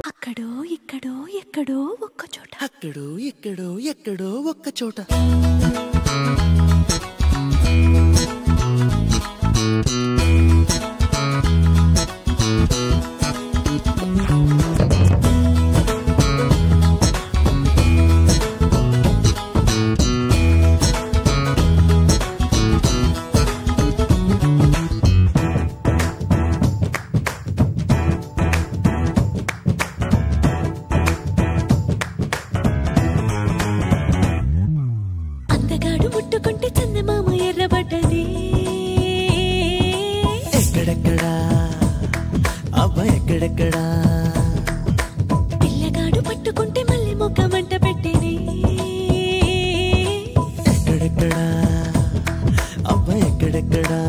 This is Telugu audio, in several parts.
అక్కడో ఇక్కడో ఎక్కడో ఒక్క చోట, అక్కడో ఇక్కడో ఎక్కడో ఒక్క చోట. ముట్టుకుంటే చందమామ ఎర్రబడ్డది. ఎక్కడెక్కడా అబ్బా ఎక్కడెక్కడా, పిల్లగాడు పట్టుకుంటే మళ్ళీ మొక్క మంట పెట్టింది. ఎక్కడెక్కడా అబ్బా ఎక్కడెక్కడా,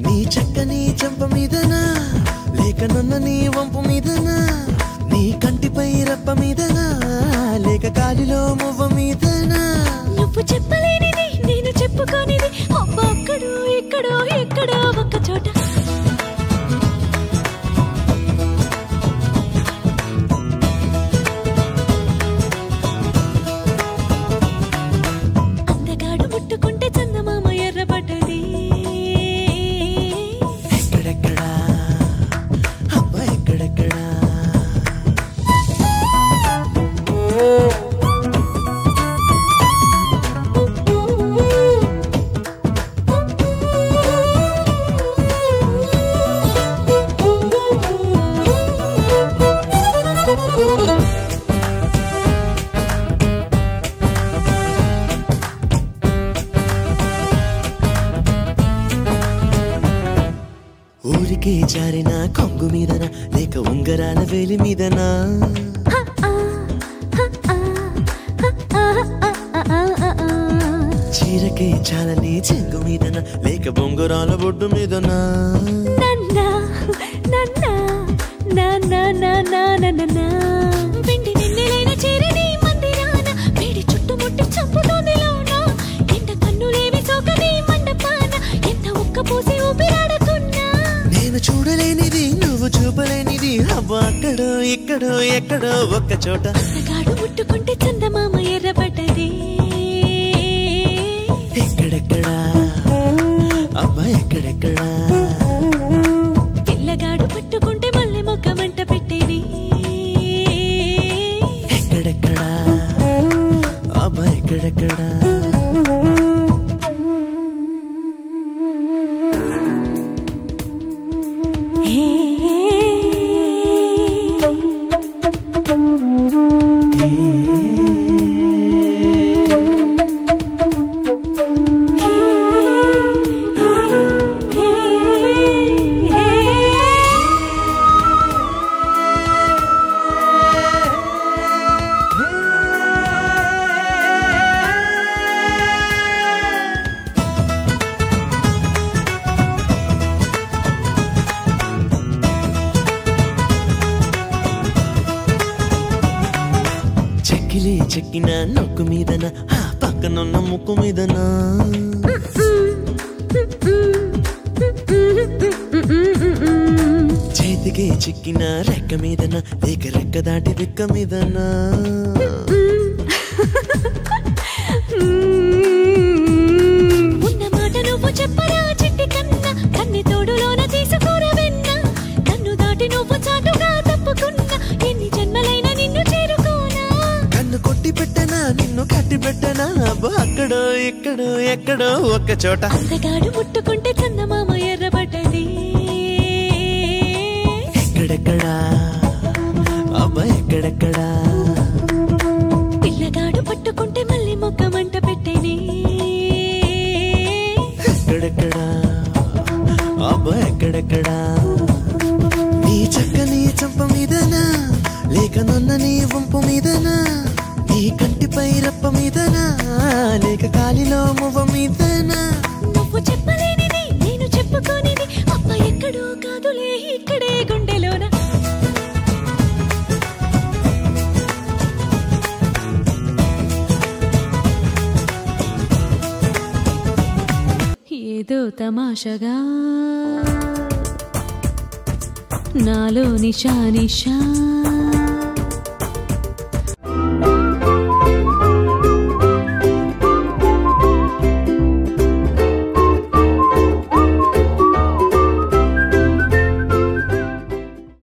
నీ చక్కని చెంప మీదనా లేక నన్న నీ వంపు మీదనా, నీ కంటిపై రప్ప మీదనా లేక కాలిలో మువ్వ మీదనా. నువ్వు చెప్పలేనిది నేను చెప్పుకోనిది, అబ్బా అక్కడో ఇక్కడో ఎక్కడో ఒక్క చోట. అందగాడు ముట్టుకుంటే చందమామ ఎర్రబడ్డది. ఎక్కడెక్కడా అబ్బా ఎక్కడెక్కడా. ఊరికే జారిన కొంగు మీదనా లేక ఉంగరాల వేలి మీదనా, చీరకే చాలని చెంగు మీదనా లేక బొంగురాల బొడ్డు మీదనా. వెండి నిన్నెలైన చేరని మందిరాన వేడి చుట్టుముట్టి చంపుతోంది లోన, ఎండ కన్నులేవి సోకని మండపాన ఎంత ఉక్క పూసి ఊపిరాడుతున్నా. నేను చూడలేనిది నువ్వు చూపలేనిది, అబ్బా అక్కడో ఇక్కడో ఎక్కడో ఒక్క చోట. అందగాడు ముట్టుకుంటే చందమామ ఎర్రబడ్డది. ఎక్కడెక్కడా అబ్బా ఎక్కడెక్కడా, పిల్లగాడు పట్టుకుంటే మళ్ళీ మొక్క మంట పెట్టేది. ఎక్కడెక్కడా అబ్బా ఎక్కడెక్కడా. చెక్కిన నొక్కు మీదనా ఆ పక్కనున్న ముక్కు మీదనా, చేతికి చిక్కిన రెక్క మీదనా లేక రెక్క దాటి రెక్క మీదనా. ఉన్న మాట నువ్వు చెప్పరా చిట్టి కన్నా, కన్ని తోడులోన తీసుకోరా వెన్న, కన్ను దాటి నువ్వు చాటుగా తప్పుకున్నా ఎన్ని జన్మలైనా నిన్ను చేరుకోనా. కన్ను కొట్టి పెట్టనా నిన్ను కట్టి పెట్టనా, అబ్బా అక్కడో ఇక్కడో ఎక్కడో ఒక్క చోట. అందగాడు ముట్టుకుంటే చందమామ ఎర్రబడ్డది. ఎక్కడెక్కడా అబ్బా ఎక్కడెక్కడా, పిల్లగాడు పట్టుకుంటే మళ్ళీ మొక్క మంట పెట్టేది. ఎక్కడెక్కడా అబ్బా ఎక్కడెక్కడా, నీ చక్కని చంప మీదనా లేక నన్న నీ వంపు మీదనా, నీ కంటిపై రప్ప మీదనా లేక కాలిలో మువ్వ మీదనా. నువ్వు చెప్పలేనిది నేను చెప్పుకోనిది, అబ్బ ఎక్కడో కాదులే ఇక్కడే గుండెలోన. ఏదో తమాషగా నాలో నిషా నిషా